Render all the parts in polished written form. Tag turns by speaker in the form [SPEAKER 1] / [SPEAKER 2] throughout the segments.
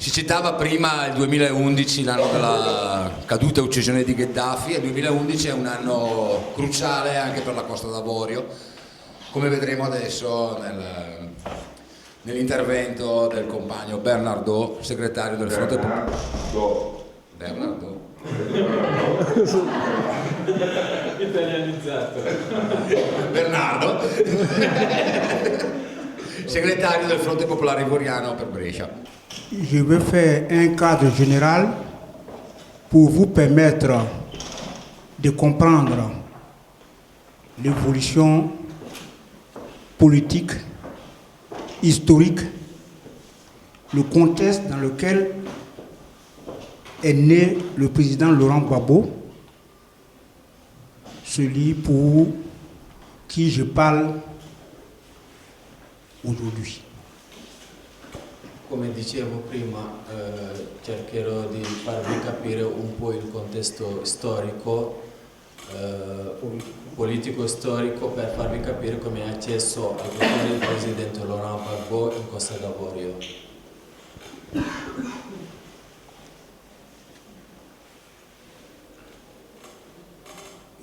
[SPEAKER 1] Si citava prima il 2011, l'anno della caduta e uccisione di Gheddafi, e il 2011 è un anno cruciale anche per la Costa d'Avorio, come vedremo adesso nell'intervento del compagno Bernardo, segretario del Fronte Bernardo.
[SPEAKER 2] Italianizzato.
[SPEAKER 1] Bernardo, segretario del Fronte Popolare Ivoriano per Brescia.
[SPEAKER 3] Je vais faire un cadre général pour vous permettre de comprendre l'évolution politique, historique, le contexte dans lequel est né le président Laurent Gbagbo, celui pour qui je parle aujourd'hui.
[SPEAKER 2] Come dicevo prima, cercherò di farvi capire un po' il contesto storico, politico-storico, per farvi capire come è accesso al potere il presidente Laurent Gbagbo in Costa d'Avorio.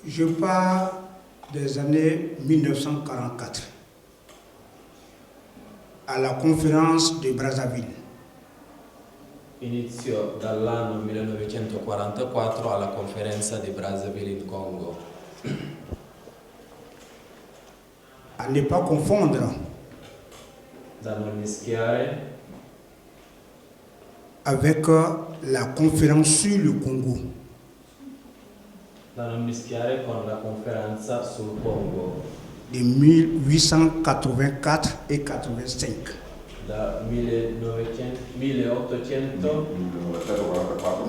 [SPEAKER 3] Je pars des années 1944 à la conférence de Brazzaville.
[SPEAKER 2] Inizio dall'anno 1944 alla conferenza di Brazzaville in Congo.
[SPEAKER 3] À ne pas confondre
[SPEAKER 2] Da non mischiare
[SPEAKER 3] avec la conférence sur le Congo.
[SPEAKER 2] Da non mischiare con la conferenza sul Congo
[SPEAKER 3] De 1884 et 85.
[SPEAKER 2] da 1884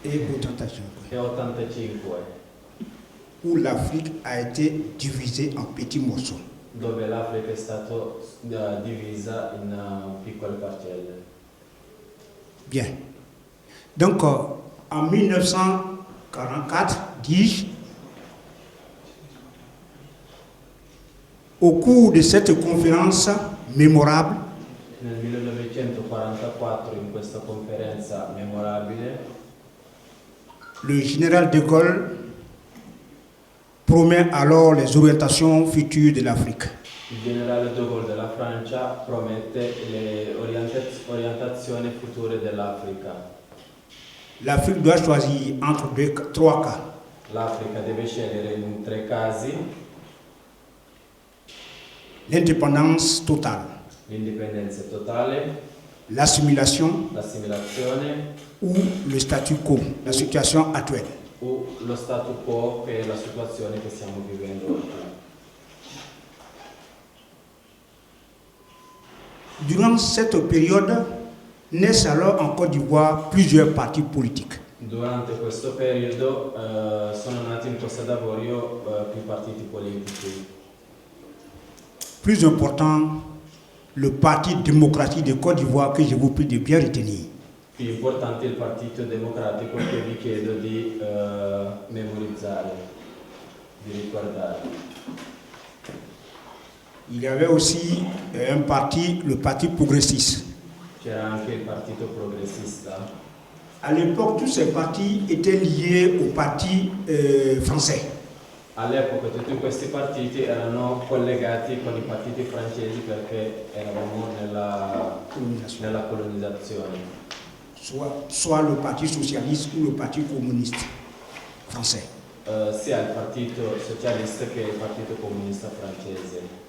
[SPEAKER 3] et 85.
[SPEAKER 2] e 85,
[SPEAKER 3] Où l'Afrique a été divisée en petits morceaux.
[SPEAKER 2] dove l'Africa è stata divisa in piccole parcelle.
[SPEAKER 3] Bien. Donc, en 1944, dis-je, au cours de cette conférence mémorable,
[SPEAKER 2] Nel 1944, in questa conferenza memorabile,
[SPEAKER 3] le général de Gaulle promet alors les orientations futures de l'Afrique.
[SPEAKER 2] il generale de Gaulle della Francia promette le orientazioni future dell'Africa.
[SPEAKER 3] L'Afrique doit choisir entre trois cas.
[SPEAKER 2] L'Africa deve scegliere in 3 casi:
[SPEAKER 3] L'indépendance totale,
[SPEAKER 2] l'indipendenza totale,
[SPEAKER 3] l'assimilation
[SPEAKER 2] l'assimilazione
[SPEAKER 3] ou le statu quo, la situation actuelle.
[SPEAKER 2] o lo statu quo, che è la situazione che stiamo vivendo oggi.
[SPEAKER 3] Durant cette période, naissent alors en Côte d'Ivoire plusieurs partis politiques.
[SPEAKER 2] Durante questo periodo sono nati in Costa d'Avorio più partiti politici.
[SPEAKER 3] Plus important, le Parti démocratique de Côte d'Ivoire que je vous prie de bien retenir.
[SPEAKER 2] Più importante il Partito Democratico, che vi chiedo di memorizzare, di ricordare.
[SPEAKER 3] Il y avait aussi un parti, le Parti progressiste.
[SPEAKER 2] C'era anche il Partito Progressista.
[SPEAKER 3] À l'époque, tous ces partis étaient liés au Parti français.
[SPEAKER 2] All'epoca tutti questi partiti erano collegati con i partiti francesi perché eravamo nella colonizzazione.
[SPEAKER 3] Soit le Parti socialiste ou le Parti communiste français.
[SPEAKER 2] Sia il Partito Socialista che il Partito Comunista francese.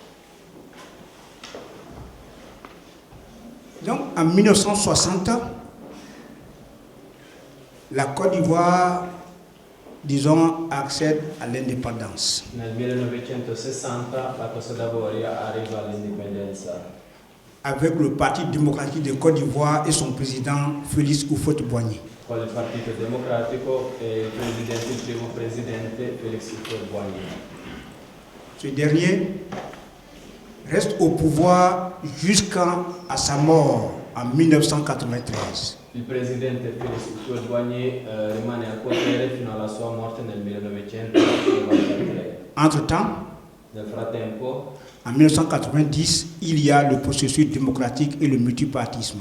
[SPEAKER 3] Donc en 1960, la Côte d'Ivoire, disons, accède à l'indépendance.
[SPEAKER 2] Nel 1960 la Costa d'Avorio arriva all'indipendenza.
[SPEAKER 3] Avec le Parti démocratique de Côte d'Ivoire et son président Félix Houphouët-Boigny.
[SPEAKER 2] Con il Partito Democratico e il primo presidente Félix Houphouët-Boigny.
[SPEAKER 3] Ce dernier reste au pouvoir jusqu'à sa mort en 1993.
[SPEAKER 2] Il presidente Félix Houphouët-Boigny rimane al potere fino alla sua morte nel 1993.
[SPEAKER 3] Entre-temps,
[SPEAKER 2] Nel frattempo,
[SPEAKER 3] En 1990, il y a le processus démocratique et le multipartisme.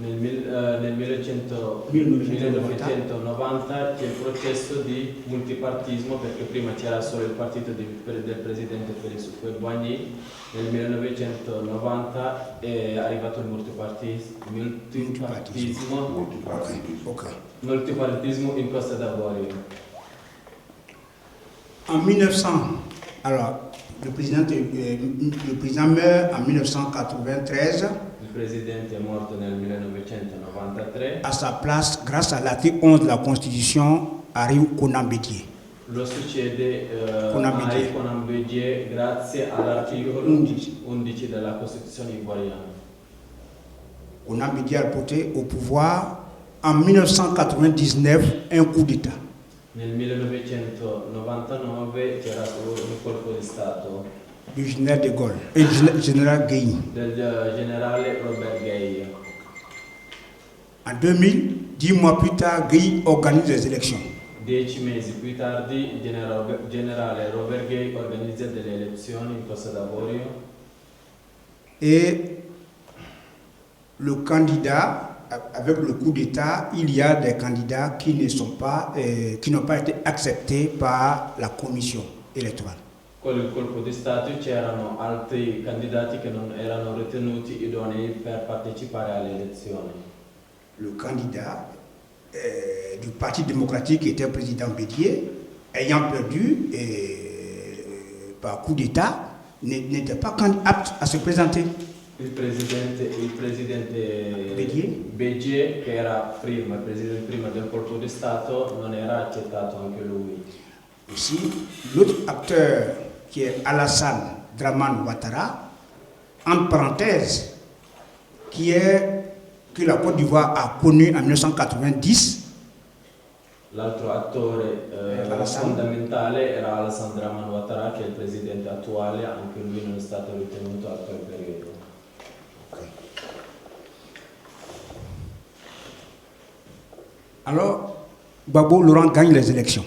[SPEAKER 2] Nel 1990 c'è il processo di multipartismo, perché prima c'era solo il partito del presidente Félix Houphouët-Boigny. Nel 1990 è arrivato il multipartismo in Costa d'Avorio.
[SPEAKER 3] En 1900, alors le président meurt en 1993.
[SPEAKER 2] Il presidente è morto nel 1993.
[SPEAKER 3] À sa place, grâce à l'article 11 de la Constitution, arrive Konan Bédié.
[SPEAKER 2] Lo succede
[SPEAKER 3] Konan
[SPEAKER 2] Bédié grazie all'articolo 11 della Costituzione ivoiriana.
[SPEAKER 3] Konan Bédié a porté au pouvoir en 1999 un coup d'État.
[SPEAKER 2] Nel 1999 c'era un colpo di Stato
[SPEAKER 3] Du général de Gaulle et du général Gueye.
[SPEAKER 2] del generale Robert Gueye.
[SPEAKER 3] En 2000, 10 mois plus tard, Gueye organise les élections.
[SPEAKER 2] 10 mesi più tardi il generale Robert Gueye organizza delle elezioni in Costa d'Avorio
[SPEAKER 3] Et le candidat, avec le coup d'État, il y a des candidats qui n'ont pas été acceptés par la commission électorale.
[SPEAKER 2] Con il colpo di Stato c'erano altri candidati che non erano ritenuti idonei per partecipare alle elezioni.
[SPEAKER 3] Le candidat du Parti démocratique qui était président Bédié, ayant perdu par coup d'État, n'était pas apte à se présenter.
[SPEAKER 2] Il presidente Bédié, che era il presidente prima del colpo di Stato, non era accettato anche lui.
[SPEAKER 3] Aussi, l'autre acteur qui est Alassane Dramane Ouattara, en parenthèse, que la Côte d'Ivoire a connu en 1990.
[SPEAKER 2] L'altro attore fondamentale era Alassane Dramane Ouattara, che è il presidente attuale, anche lui non è stato ritenuto a quel periodo.
[SPEAKER 3] Alors, Gbagbo Laurent gagne les élections.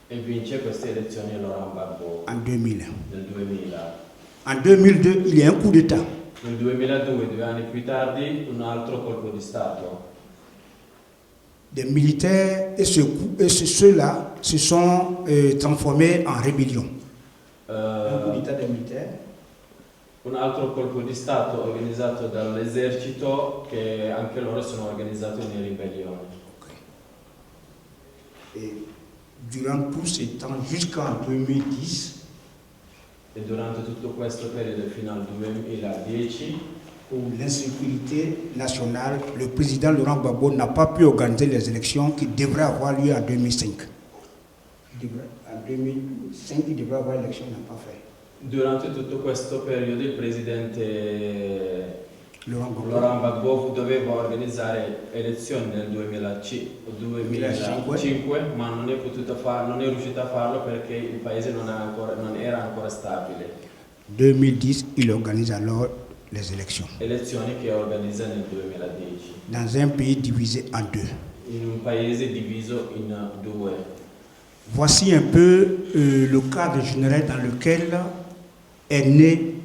[SPEAKER 2] E vince queste elezioni Laurent Gbagbo
[SPEAKER 3] en 2000.
[SPEAKER 2] Nel 2000.
[SPEAKER 3] En 2002, il y a un coup d'État.
[SPEAKER 2] Nel 2002, 2 anni più tardi, un altro colpo di Stato.
[SPEAKER 3] Des militaires et ceux-là se sont transformés en rébellion. Un coup d'État des militaires.
[SPEAKER 2] Un altro colpo di Stato organizzato dall'esercito, che anche loro sono organizzati in ribellione.
[SPEAKER 3] Et durant tout ce temps, jusqu'en 2010,
[SPEAKER 2] e durante tutto questo periodo fino al 2010,
[SPEAKER 3] où l'insécurité nationale, le président Laurent Gbagbo n'a pas pu organiser les élections qui devraient avoir lieu en 2005. En 2005, il devrait avoir l'élection, il n'a pas fait.
[SPEAKER 2] Durante tutto questo periodo il presidente
[SPEAKER 3] Laurent
[SPEAKER 2] Gbagbo doveva organizzare elezioni nel 2005, ma non è riuscito a farlo perché il paese non era ancora stabile.
[SPEAKER 3] 2010, il organise alors les élections.
[SPEAKER 2] Elezioni che organizza nel 2010.
[SPEAKER 3] Dans un pays divisé en deux.
[SPEAKER 2] In un paese diviso in due.
[SPEAKER 3] Voici un peu le cadre général dans lequel est né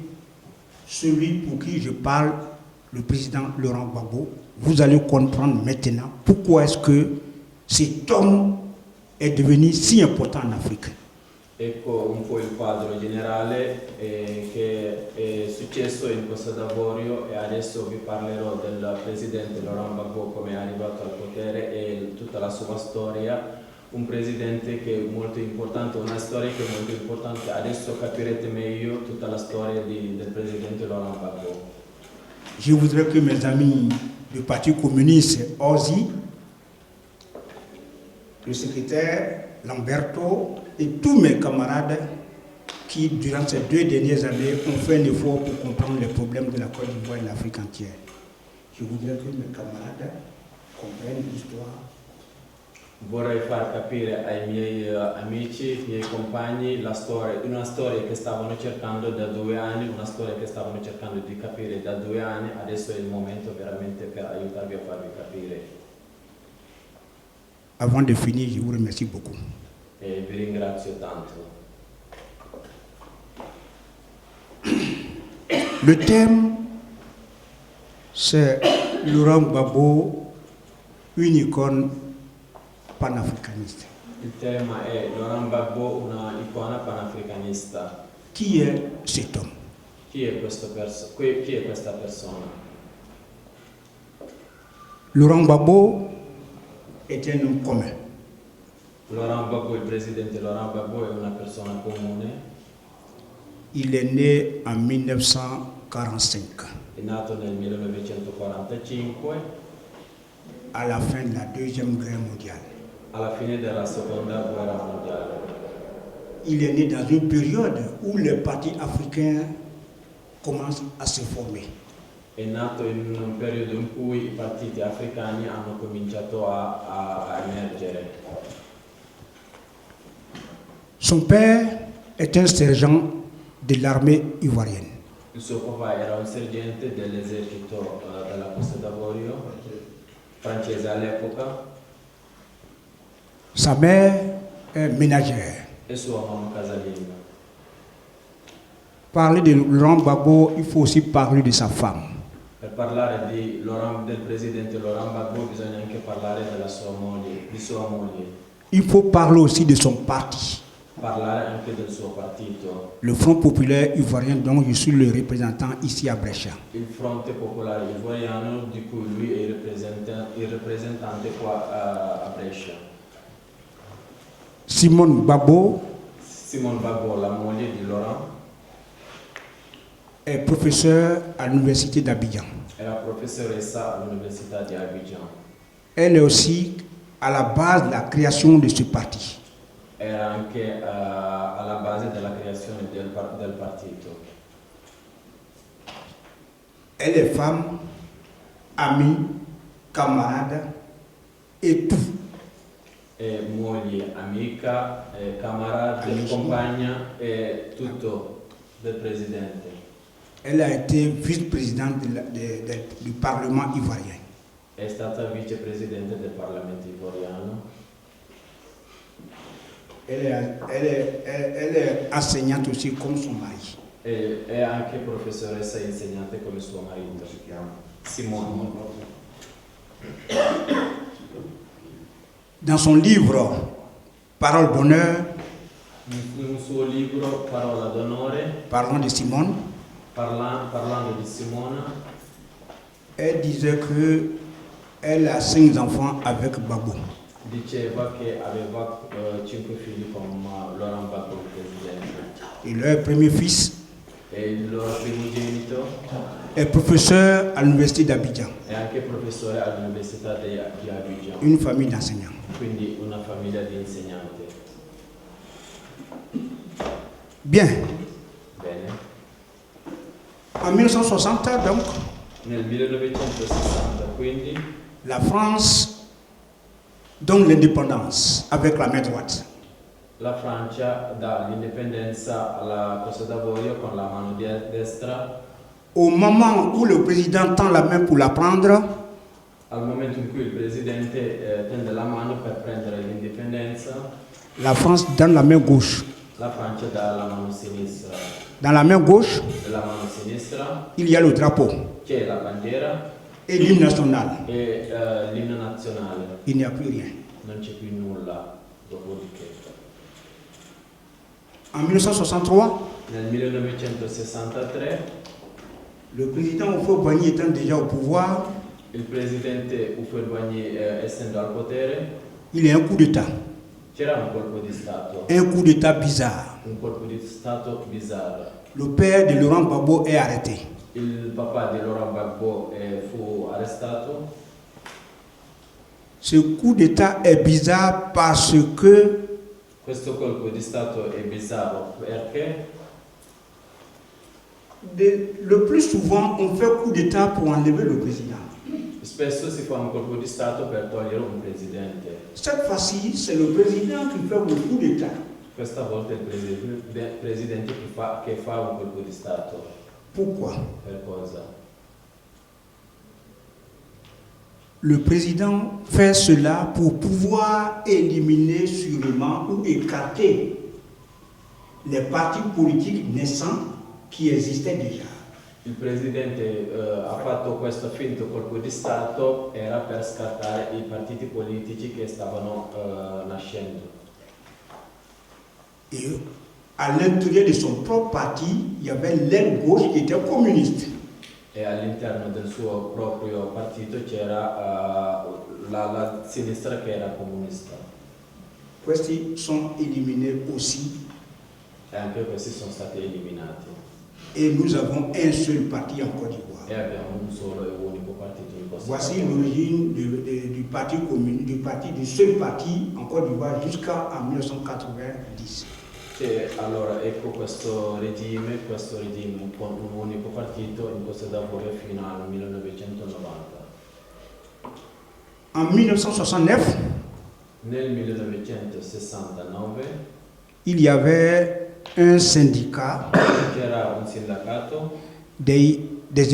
[SPEAKER 3] celui pour qui je parle, le président Laurent Gbagbo. Vous allez comprendre maintenant pourquoi est-ce que cet homme est devenu si important en Afrique.
[SPEAKER 2] Ecco un po' il quadro generale che è successo in Costa d'Avorio, e adesso vi parlerò del presidente Laurent Gbagbo, come è arrivato al potere e tutta la sua storia. Un presidente che è molto importante, una storia che è molto importante. Adesso capirete meglio tutta la storia del presidente Laurent Gbagbo.
[SPEAKER 3] Je voudrais que mes amis du Parti communiste, Ozzy, le secrétaire Lamberto et tous mes camarades qui, durant ces 2 dernières années, ont fait un effort pour comprendre les problèmes de la Côte d'Ivoire et de l'Afrique entière. Je voudrais que mes camarades comprennent l'histoire.
[SPEAKER 2] Vorrei far capire ai miei amici, ai miei compagni una storia che stavano cercando da 2 anni, una storia che stavano cercando di capire da 2 anni. Adesso è il momento veramente per aiutarvi a farvi capire.
[SPEAKER 3] Avant de finir, je vous remercie beaucoup.
[SPEAKER 2] E vi ringrazio tanto.
[SPEAKER 3] Le thème, c'est Laurent Gbagbo, une icône panafricaniste.
[SPEAKER 2] Il tema è Laurent Gbagbo, una icona panafricanista.
[SPEAKER 3] Qui est cet homme?
[SPEAKER 2] Chi è questa persona?
[SPEAKER 3] Laurent Gbagbo est un homme commun.
[SPEAKER 2] Laurent Gbagbo, il presidente Laurent Gbagbo è una persona comune.
[SPEAKER 3] Il est né en 1945,
[SPEAKER 2] È nato nel 1945,
[SPEAKER 3] à la fin de la Deuxième Guerre mondiale.
[SPEAKER 2] alla fine della seconda guerra mondiale.
[SPEAKER 3] Il est né dans une période où les partis africains commencent à se former.
[SPEAKER 2] È nato in un periodo in cui i partiti africani hanno cominciato a emergere.
[SPEAKER 3] Son père est un sergent de l'armée ivoirienne.
[SPEAKER 2] Il suo papà era un sergente dell'esercito della Costa d'Avorio francese all'epoca
[SPEAKER 3] Sa mère est ménagère.
[SPEAKER 2] e sua mamma casalinga.
[SPEAKER 3] Parler de Laurent Gbagbo, il faut aussi parler de sa femme.
[SPEAKER 2] Per parlare del presidente Laurent Gbagbo bisogna anche parlare di sua moglie,
[SPEAKER 3] Il faut parler aussi de son parti,
[SPEAKER 2] parlare anche del suo partito,
[SPEAKER 3] le Front populaire ivoirien dont je suis le représentant ici à Brescia.
[SPEAKER 2] il Fronte Popolare Ivoriano di cui lui è il rappresentante qua a Brescia.
[SPEAKER 3] Simone Gbagbo
[SPEAKER 2] Simone Gbagbo, la moglie di Laurent,
[SPEAKER 3] est professeure à l'université d'Abidjan.
[SPEAKER 2] era professoressa all'Università di Abidjan.
[SPEAKER 3] Elle est aussi à la base de la création de ce parti.
[SPEAKER 2] Era anche alla base della creazione del partito.
[SPEAKER 3] Elle est femme, amie, camarade et tout.
[SPEAKER 2] È moglie, amica, camarade, compagna e tutto del presidente.
[SPEAKER 3] Elle a été vice-présidente du Parlement ivoirien.
[SPEAKER 2] È stata vicepresidente del Parlamento ivoriano.
[SPEAKER 3] Elle est enseignante aussi comme son mari.
[SPEAKER 2] E è anche professoressa e insegnante come suo marito. Si chiama Simone.
[SPEAKER 3] Dans son livre Parole d'honneur,
[SPEAKER 2] In un suo libro Parola d'onore,
[SPEAKER 3] parlant de Simone,
[SPEAKER 2] parlando di Simona,
[SPEAKER 3] elle disait qu'elle a 5 enfants avec Gbagbo.
[SPEAKER 2] diceva che aveva 5 figli con Laurent Gbagbo, il presidente.
[SPEAKER 3] Et leur premier fils
[SPEAKER 2] E il loro primogenito
[SPEAKER 3] est professeur à l'université d'Abidjan,
[SPEAKER 2] è anche professore all'Università di Abidjan,
[SPEAKER 3] une famille d'enseignants.
[SPEAKER 2] quindi una famiglia di insegnanti.
[SPEAKER 3] Bien,
[SPEAKER 2] Bene.
[SPEAKER 3] en 1960 donc,
[SPEAKER 2] Nel 1960 quindi
[SPEAKER 3] la France donne l'indépendance avec la main droite.
[SPEAKER 2] la Francia dà l'indipendenza alla Costa d'Avorio con la mano destra.
[SPEAKER 3] Au moment où le président tend la main pour la prendre,
[SPEAKER 2] Al momento in cui il presidente tende la mano per prendere l'indipendenza,
[SPEAKER 3] la France donne la main gauche.
[SPEAKER 2] la Francia dà la mano sinistra.
[SPEAKER 3] Dans la main gauche,
[SPEAKER 2] Nella mano sinistra
[SPEAKER 3] il y a le drapeau
[SPEAKER 2] c'è la bandiera
[SPEAKER 3] et l'hymne national.
[SPEAKER 2] e l'inno nazionale.
[SPEAKER 3] Il n'y a plus rien.
[SPEAKER 2] Non c'è più nulla dopodiché.
[SPEAKER 3] En 1963,
[SPEAKER 2] Nel 1963
[SPEAKER 3] le président Houphouët-Boigny étant déjà au pouvoir,
[SPEAKER 2] il presidente Houphouët-Boigny essendo al potere,
[SPEAKER 3] il y a un coup d'État.
[SPEAKER 2] c'era un colpo di Stato.
[SPEAKER 3] Un coup d'État bizarre.
[SPEAKER 2] Un colpo di Stato bizzarro.
[SPEAKER 3] Le père de Laurent Gbagbo est arrêté.
[SPEAKER 2] Il papà di Laurent Gbagbo fu arrestato.
[SPEAKER 3] Ce coup d'État est bizarre parce que
[SPEAKER 2] Questo colpo di Stato è bizzarro perché
[SPEAKER 3] le plus souvent on fait coup d'État pour enlever le président.
[SPEAKER 2] spesso si fa un colpo di Stato per togliere un presidente.
[SPEAKER 3] Cette fois-ci, c'est le président qui fait le coup d'État.
[SPEAKER 2] Questa volta è il presidente che fa un colpo di Stato.
[SPEAKER 3] Pourquoi?
[SPEAKER 2] Per cosa?
[SPEAKER 3] Le président fait cela pour pouvoir éliminer sûrement ou écarter les partis politiques naissants qui existaient déjà.
[SPEAKER 2] Il presidente ha fatto questo finto colpo di Stato, era per scartare i partiti politici che stavano nascendo.
[SPEAKER 3] Et à l'intérieur de son propre parti, il y avait l'aile gauche qui était communiste.
[SPEAKER 2] E all'interno del suo proprio partito c'era la sinistra che era comunista.
[SPEAKER 3] Questi sont éliminés aussi.
[SPEAKER 2] E anche questi sono stati eliminati.
[SPEAKER 3] Et nous avons un seul parti en Côte d'Ivoire.
[SPEAKER 2] E abbiamo un solo e unico partito in Costa
[SPEAKER 3] Voici
[SPEAKER 2] d'Ivoire.
[SPEAKER 3] l'origine du parti communiste, du seul parti en Côte d'Ivoire jusqu'en 1990.
[SPEAKER 2] Allora ecco questo regime con un unico partito in Costa d'Avorio fino al 1990.
[SPEAKER 3] En 1969,
[SPEAKER 2] Nel 1969
[SPEAKER 3] il y avait un syndicat
[SPEAKER 2] c'era un sindacato
[SPEAKER 3] des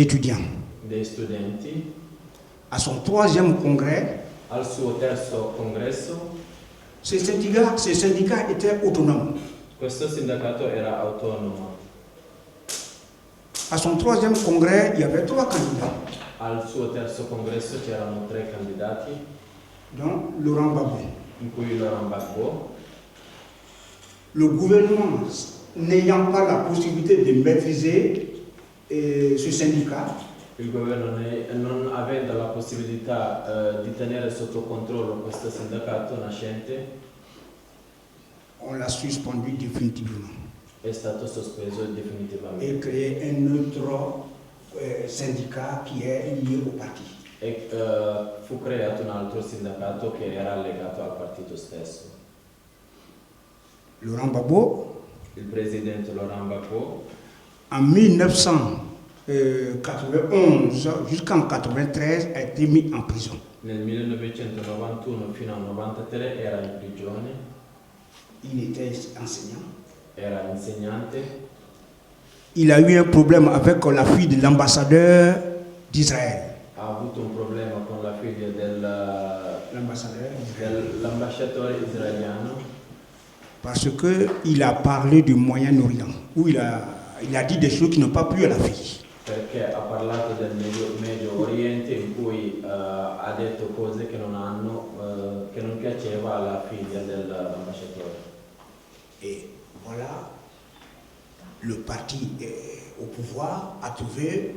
[SPEAKER 3] étudiants.
[SPEAKER 2] dei studenti.
[SPEAKER 3] À son troisième congrès,
[SPEAKER 2] Al suo terzo congresso
[SPEAKER 3] ce syndicat était autonome.
[SPEAKER 2] questo sindacato era autonomo.
[SPEAKER 3] À son troisième congrès, il y avait 3 candidats,
[SPEAKER 2] Al suo terzo congresso c'erano 3 candidati,
[SPEAKER 3] dont Laurent Gbagbo.
[SPEAKER 2] in cui Laurent Gbagbo.
[SPEAKER 3] Le gouvernement, n'ayant pas la possibilité de maîtriser ce syndicat,
[SPEAKER 2] Il governo non avendo la possibilità di tenere sotto controllo questo sindacato nascente,
[SPEAKER 3] on l'a suspendu définitivement
[SPEAKER 2] è stato sospeso
[SPEAKER 3] et
[SPEAKER 2] definitivamente
[SPEAKER 3] créé un autre syndicat qui est lié au parti.
[SPEAKER 2] e fu creato un altro sindacato che era legato al partito stesso.
[SPEAKER 3] Laurent Gbagbo,
[SPEAKER 2] Il presidente Laurent Gbagbo
[SPEAKER 3] en 1991 jusqu'en 1993, a été mis en prison.
[SPEAKER 2] nel 1991 fino al 1993 era in prigione,
[SPEAKER 3] Il était enseignant.
[SPEAKER 2] era insegnante.
[SPEAKER 3] Il a eu un problème avec la fille de l'ambassadeur d'Israël.
[SPEAKER 2] Ha avuto un problema con la figlia dell'ambasciatore israeliano
[SPEAKER 3] Parce qu'il a parlé du Moyen-Orient, où il a dit des choses qui n'ont pas plu à la fille.
[SPEAKER 2] perché ha parlato del Medio Oriente in cui ha detto cose che non piaceva alla figlia dell'ambasciatore.
[SPEAKER 3] Et voilà, le parti au pouvoir a trouvé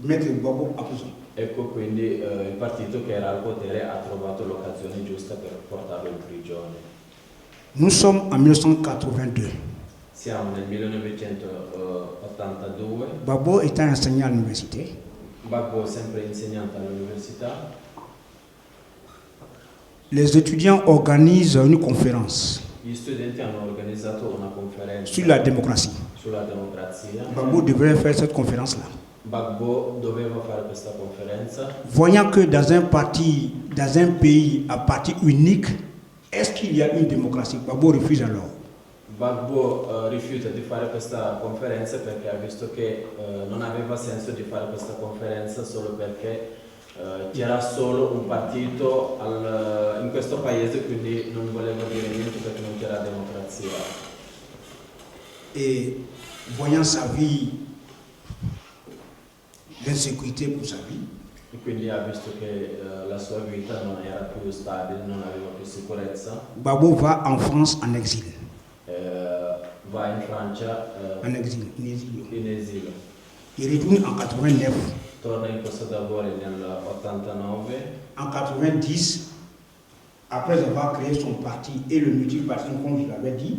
[SPEAKER 3] Maître Gbagbo en prison.
[SPEAKER 2] Ecco quindi il partito che era al potere ha trovato l'occasione giusta per portarlo in prigione.
[SPEAKER 3] Nous sommes en 1982.
[SPEAKER 2] Siamo nel 1982,
[SPEAKER 3] Gbagbo était enseignant à l'université.
[SPEAKER 2] Gbagbo sempre insegnante all'università.
[SPEAKER 3] Les étudiants organisent une conférence
[SPEAKER 2] Gli studenti hanno organizzato una conferenza
[SPEAKER 3] sur la démocratie.
[SPEAKER 2] sulla democrazia.
[SPEAKER 3] Gbagbo devrait faire cette conférence-là.
[SPEAKER 2] Gbagbo doveva fare questa conferenza.
[SPEAKER 3] Voyant que dans un pays à parti unique, est-ce qu'il y a une démocratie? Gbagbo refuse alors.
[SPEAKER 2] Gbagbo rifiuta di fare questa conferenza perché ha visto che non aveva senso di fare questa conferenza solo perché c'era solo un partito in questo paese, quindi non voleva dire niente perché non c'era democrazia.
[SPEAKER 3] Et voyant sa vie, l'insécurité pour sa vie,
[SPEAKER 2] E quindi ha visto che la sua vita non era più stabile, non aveva più sicurezza.
[SPEAKER 3] Gbagbo va en France en exil.
[SPEAKER 2] Va in Francia
[SPEAKER 3] En exil,
[SPEAKER 2] in esilio.
[SPEAKER 3] Il retourne en 89.
[SPEAKER 2] Torna in Costa d'Avorio nell'89.
[SPEAKER 3] En 90, après avoir créé son parti et le multipartisme, comme je l'avais dit,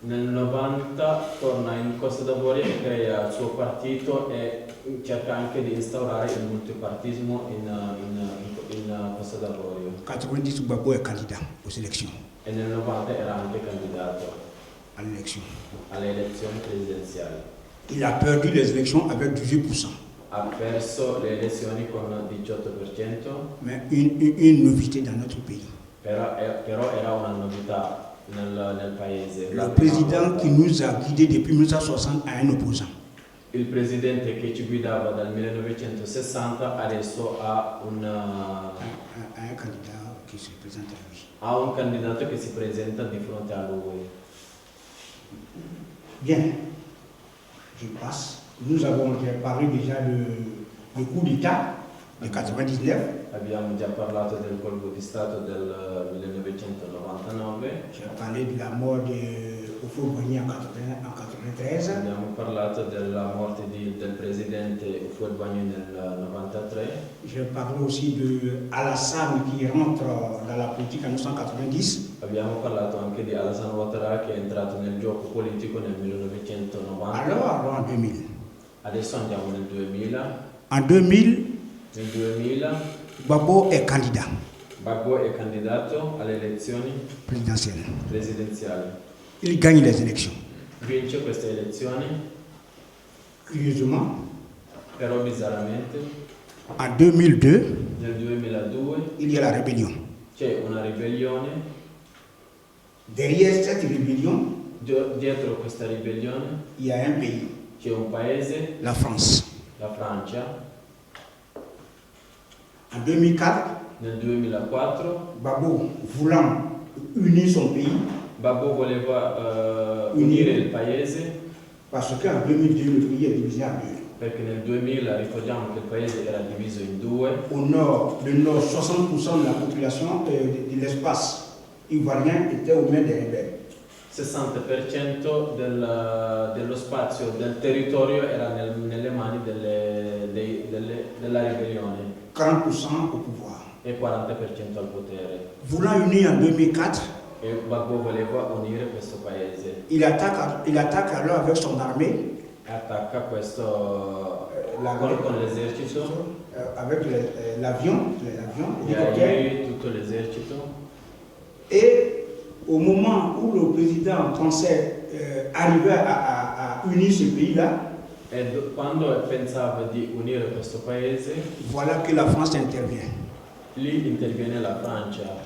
[SPEAKER 2] Nel 90 torna in Costa d'Avorio e crea il suo partito e cerca anche di instaurare il multipartismo in Costa d'Avorio.
[SPEAKER 3] 90, Gbagbo est candidat aux élections.
[SPEAKER 2] E nel 90 era anche candidato
[SPEAKER 3] À l'élection.
[SPEAKER 2] alle elezioni presidenziali.
[SPEAKER 3] Il a perdu les élections avec 18%.
[SPEAKER 2] Ha perso le elezioni con il 18%,
[SPEAKER 3] Mais une novité dans notre pays.
[SPEAKER 2] però era una novità nel paese.
[SPEAKER 3] Le président qui nous a guidés depuis 1960 a un opposant.
[SPEAKER 2] Il presidente che ci guidava dal 1960 adesso ha un
[SPEAKER 3] candidat qui se présente à lui.
[SPEAKER 2] ha un candidato che si presenta di fronte a lui.
[SPEAKER 3] Bien, je passe. Nous avons parlé déjà du coup d'État de 99.
[SPEAKER 2] Abbiamo già parlato del colpo di Stato del 1999.
[SPEAKER 3] J'ai parlé de la mort de Houphouët-Boigny en 93.
[SPEAKER 2] Abbiamo parlato della morte del presidente Houphouët-Boigny nel 1993.
[SPEAKER 3] J'ai parlé aussi de Alassane qui rentre dans la politique en 1990.
[SPEAKER 2] Abbiamo parlato anche di Alassane Ouattara che è entrato nel gioco politico nel 1990.
[SPEAKER 3] Alors en 2000.
[SPEAKER 2] Adesso andiamo nel 2000.
[SPEAKER 3] En 2000,
[SPEAKER 2] Nel 2000
[SPEAKER 3] Gbagbo est candidat
[SPEAKER 2] Gbagbo è candidato alle elezioni
[SPEAKER 3] présidentielles.
[SPEAKER 2] presidenziali.
[SPEAKER 3] Il gagne les élections.
[SPEAKER 2] Vince queste elezioni,
[SPEAKER 3] Curieusement,
[SPEAKER 2] però bizzarramente
[SPEAKER 3] en 2002,
[SPEAKER 2] nel 2002
[SPEAKER 3] il y a la rébellion.
[SPEAKER 2] c'è una ribellione.
[SPEAKER 3] Derrière cette rébellion,
[SPEAKER 2] Dietro questa ribellione
[SPEAKER 3] il y a un pays,
[SPEAKER 2] c'è un paese,
[SPEAKER 3] la France.
[SPEAKER 2] la Francia.
[SPEAKER 3] En 2004,
[SPEAKER 2] Nel 2004
[SPEAKER 3] Gbagbo, voulant unir son pays,
[SPEAKER 2] Gbagbo voleva unire il paese,
[SPEAKER 3] parce qu'en 2002, le pays est divisé en deux.
[SPEAKER 2] perché nel 2000 ricordiamo che il paese era diviso in due.
[SPEAKER 3] Au nord, 60% de la population de l'espace ivoirien était aux mains des rebelles.
[SPEAKER 2] 60% dello spazio del territorio era nelle mani della ribellione
[SPEAKER 3] 40% au pouvoir.
[SPEAKER 2] e 40% al potere.
[SPEAKER 3] Voulant unir en 2004,
[SPEAKER 2] E Gbagbo voleva unire questo paese
[SPEAKER 3] il attaque alors avec son armée,
[SPEAKER 2] e attacca questo
[SPEAKER 3] l'armée,
[SPEAKER 2] con l'esercito,
[SPEAKER 3] avec l'avion,
[SPEAKER 2] gli
[SPEAKER 3] l'hélicoptère.
[SPEAKER 2] aerei, tutto l'esercito.
[SPEAKER 3] Et au moment où le président français arrivait à unir ce pays-là,
[SPEAKER 2] E quando pensava di unire questo paese,
[SPEAKER 3] voilà que la France intervient,
[SPEAKER 2] lì interviene la Francia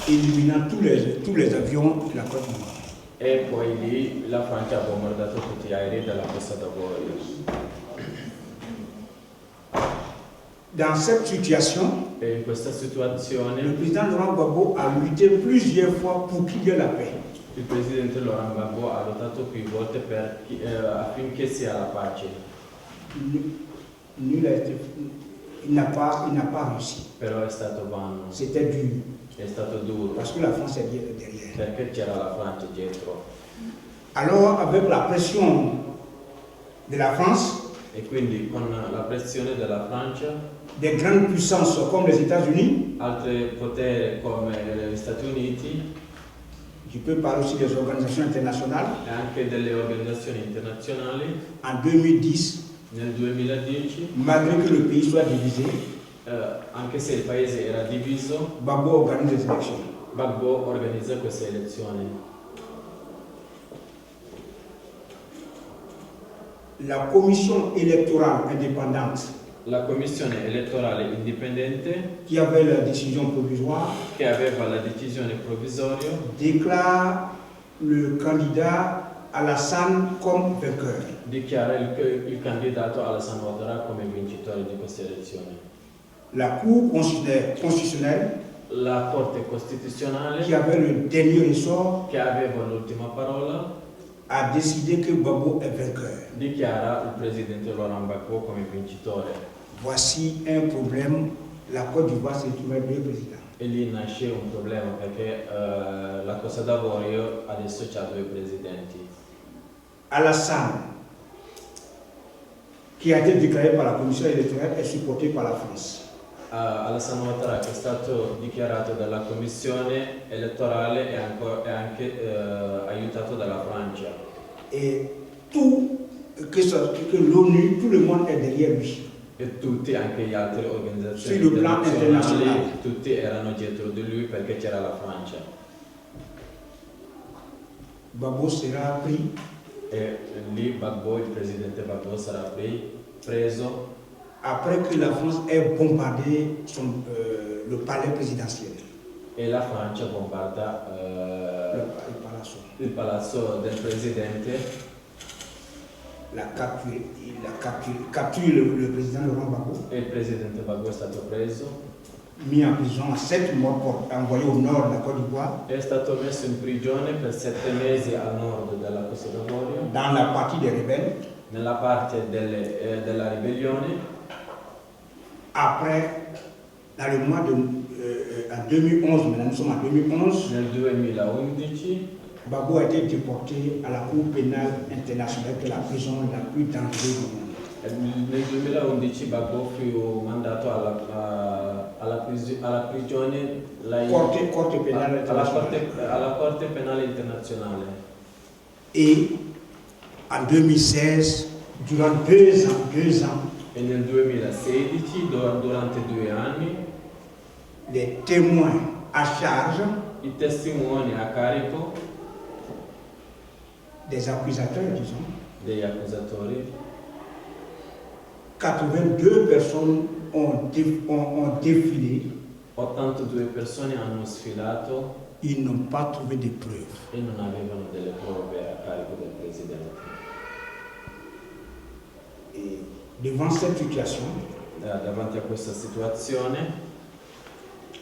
[SPEAKER 3] éliminant tous les avions de la Côte d'Ivoire.
[SPEAKER 2] e poi lì la Francia ha bombardato tutti gli aerei della Costa d'Avorio.
[SPEAKER 3] Dans cette situation,
[SPEAKER 2] E in questa
[SPEAKER 3] le
[SPEAKER 2] situazione
[SPEAKER 3] président Laurent Gbagbo a lutté plusieurs fois pour qu'il y ait la paix.
[SPEAKER 2] il presidente Laurent Gbagbo ha lottato più volte affinché sia la pace,
[SPEAKER 3] Il n'a pas réussi.
[SPEAKER 2] però è stato vano,
[SPEAKER 3] C'était dur,
[SPEAKER 2] è stato duro,
[SPEAKER 3] parce que la France est derrière.
[SPEAKER 2] perché c'era la Francia dietro.
[SPEAKER 3] Alors, avec la pression de la France,
[SPEAKER 2] E quindi con la pressione della Francia,
[SPEAKER 3] des grandes puissances comme les États-Unis,
[SPEAKER 2] altri poteri come gli Stati Uniti
[SPEAKER 3] je peux parler aussi des organisations internationales,
[SPEAKER 2] e anche delle organizzazioni internazionali,
[SPEAKER 3] en 2010,
[SPEAKER 2] nel 2010,
[SPEAKER 3] malgré que le pays soit divisé,
[SPEAKER 2] anche se il paese era diviso,
[SPEAKER 3] Gbagbo organise les élections.
[SPEAKER 2] Gbagbo organizza queste elezioni.
[SPEAKER 3] La commission électorale indépendante
[SPEAKER 2] La commissione elettorale indipendente,
[SPEAKER 3] qui avait la décision provisoire
[SPEAKER 2] che aveva la decisione provvisoria,
[SPEAKER 3] déclare le candidat Alassane comme vainqueur.
[SPEAKER 2] dichiara il candidato Alassane Ouattara come vincitore di queste elezioni.
[SPEAKER 3] La Cour constitutionnelle,
[SPEAKER 2] La Corte Costituzionale,
[SPEAKER 3] qui avait le dernier ressort,
[SPEAKER 2] che aveva l'ultima parola,
[SPEAKER 3] a décidé que Gbagbo est vainqueur.
[SPEAKER 2] dichiara il presidente Laurent Gbagbo come vincitore.
[SPEAKER 3] Voici un problème. La Côte d'Ivoire s'est trouvée deux présidents.
[SPEAKER 2] E lì nasce un problema perché la Costa d'Avorio adesso ha due presidenti.
[SPEAKER 3] Alassane, qui a été déclaré par la commission électorale, est supporté par la France.
[SPEAKER 2] Alassane Ouattara, che è stato dichiarato dalla commissione elettorale e anche aiutato dalla Francia.
[SPEAKER 3] Et que l'ONU, tout le monde est derrière lui.
[SPEAKER 2] E tutti, anche le altre organizzazioni
[SPEAKER 3] Sul piano
[SPEAKER 2] internazionali,
[SPEAKER 3] internazionale.
[SPEAKER 2] tutti erano dietro di lui perché c'era la Francia.
[SPEAKER 3] Gbagbo sera pris
[SPEAKER 2] E lì Gbagbo, il presidente Gbagbo sarà preso
[SPEAKER 3] après que la France ait bombardé le palais présidentiel,
[SPEAKER 2] e la Francia bombarda
[SPEAKER 3] le palazzo.
[SPEAKER 2] il palazzo del presidente.
[SPEAKER 3] Il a capturé le président Laurent Gbagbo,
[SPEAKER 2] E il presidente Gbagbo è stato preso,
[SPEAKER 3] mis en prison à 7 mois pour envoyer au nord de la Côte d'Ivoire,
[SPEAKER 2] è stato messo in prigione per 7 mesi al nord della Costa d'Avorio,
[SPEAKER 3] dans la partie des rebelles,
[SPEAKER 2] nella parte della ribellione.
[SPEAKER 3] Après, dans le mois de en 2011, maintenant nous sommes en 2011,
[SPEAKER 2] Nel 2011
[SPEAKER 3] Gbagbo a été déporté à la Cour pénale internationale, qui est la prison la plus dangereuse du monde.
[SPEAKER 2] Nel 2011 Gbagbo fu mandato alla prigione
[SPEAKER 3] Corte pénale internationale.
[SPEAKER 2] alla Corte Penale Internazionale.
[SPEAKER 3] Et en 2016, durant 2 ans,
[SPEAKER 2] E nel 2016, durante 2 anni,
[SPEAKER 3] les témoins à charge
[SPEAKER 2] i testimoni a carico
[SPEAKER 3] des accusateurs, disons,
[SPEAKER 2] degli accusatori,
[SPEAKER 3] 82 personnes ont défilé,
[SPEAKER 2] 82 persone hanno sfilato
[SPEAKER 3] ils n'ont pas trouvé de preuves.
[SPEAKER 2] e non avevano delle prove a carico del presidente.
[SPEAKER 3] Et devant cette situation,
[SPEAKER 2] Davanti a questa situazione,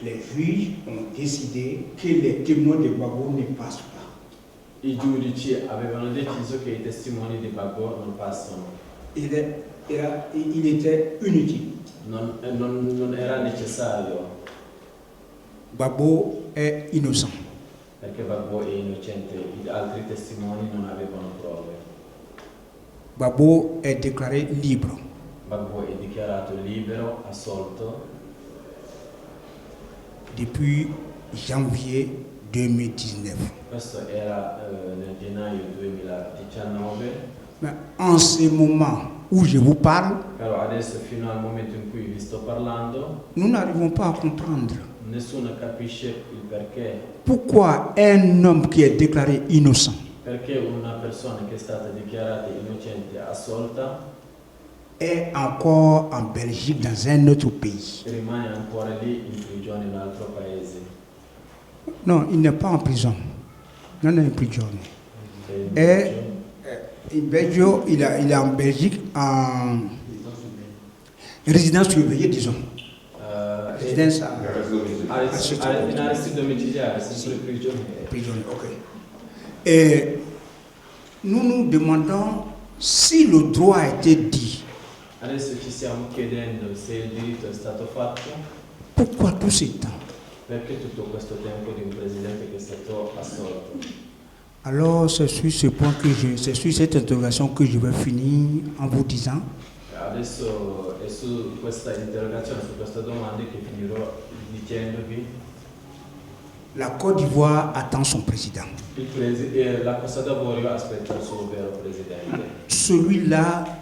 [SPEAKER 3] les juges ont décidé que les témoins de Gbagbo ne passent pas.
[SPEAKER 2] i giudici avevano deciso che i testimoni di Gbagbo non passano.
[SPEAKER 3] Il était inutile.
[SPEAKER 2] Non era necessario,
[SPEAKER 3] Gbagbo est innocent.
[SPEAKER 2] perché Gbagbo è innocente, gli altri testimoni non avevano prove.
[SPEAKER 3] Gbagbo est déclaré libre.
[SPEAKER 2] Gbagbo è dichiarato libero, assolto,
[SPEAKER 3] Depuis janvier 2019.
[SPEAKER 2] questo era nel gennaio 2019,
[SPEAKER 3] Mais en ce moment où je vous parle,
[SPEAKER 2] però adesso fino al momento in cui vi sto parlando
[SPEAKER 3] nous n'arrivons pas à comprendre
[SPEAKER 2] nessuno capisce il perché.
[SPEAKER 3] pourquoi un homme qui est déclaré innocent
[SPEAKER 2] Perché una persona che è stata dichiarata innocente, assolta,
[SPEAKER 3] est encore en Belgique, dans un autre pays.
[SPEAKER 2] rimane ancora lì in prigione in un altro paese.
[SPEAKER 3] Non, il n'est pas en prison. Non, in prison.
[SPEAKER 2] E
[SPEAKER 3] Et Belgio, il est en Belgique en résidence surveillée, disons. Résidence
[SPEAKER 2] in arresti domiciliari, sempre prigione.
[SPEAKER 3] prison, ok. Et nous nous demandons si le droit a été dit.
[SPEAKER 2] Adesso ci stiamo chiedendo se il diritto è stato fatto,
[SPEAKER 3] Pourquoi tout ce temps?
[SPEAKER 2] perché tutto questo tempo di un presidente che è stato assolto.
[SPEAKER 3] Alors, c'est sur ce point c'est sur cette interrogation que je vais finir en vous disant
[SPEAKER 2] Adesso è su questa interrogazione, su questa domanda che finirò dicendovi
[SPEAKER 3] la Côte d'Ivoire attend son président.
[SPEAKER 2] la Costa d'Avorio aspetta il suo vero presidente.
[SPEAKER 3] Celui-là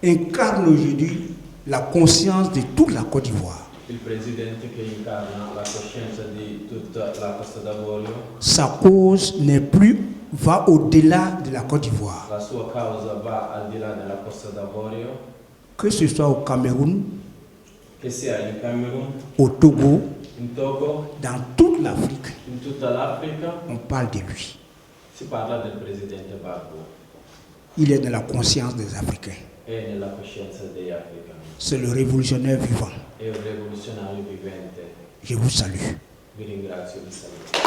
[SPEAKER 3] incarne aujourd'hui la conscience de toute la Côte d'Ivoire.
[SPEAKER 2] Il presidente che incarna la coscienza di tutta la Costa d'Avorio.
[SPEAKER 3] Sa cause n'est plus, va au-delà de la Côte d'Ivoire.
[SPEAKER 2] La sua causa va al di là della Costa d'Avorio,
[SPEAKER 3] Que ce soit au Cameroun,
[SPEAKER 2] che sia in Camerun,
[SPEAKER 3] au Togo,
[SPEAKER 2] in Togo,
[SPEAKER 3] dans toute l'Afrique,
[SPEAKER 2] in tutta l'Africa,
[SPEAKER 3] on parle de lui.
[SPEAKER 2] si parla del presidente Gbagbo.
[SPEAKER 3] Il est dans la conscience des Africains.
[SPEAKER 2] È nella coscienza degli africani.
[SPEAKER 3] C'est le révolutionnaire vivant.
[SPEAKER 2] È un rivoluzionario vivente.
[SPEAKER 3] Je vous salue.
[SPEAKER 2] Vi ringrazio, vi saluto.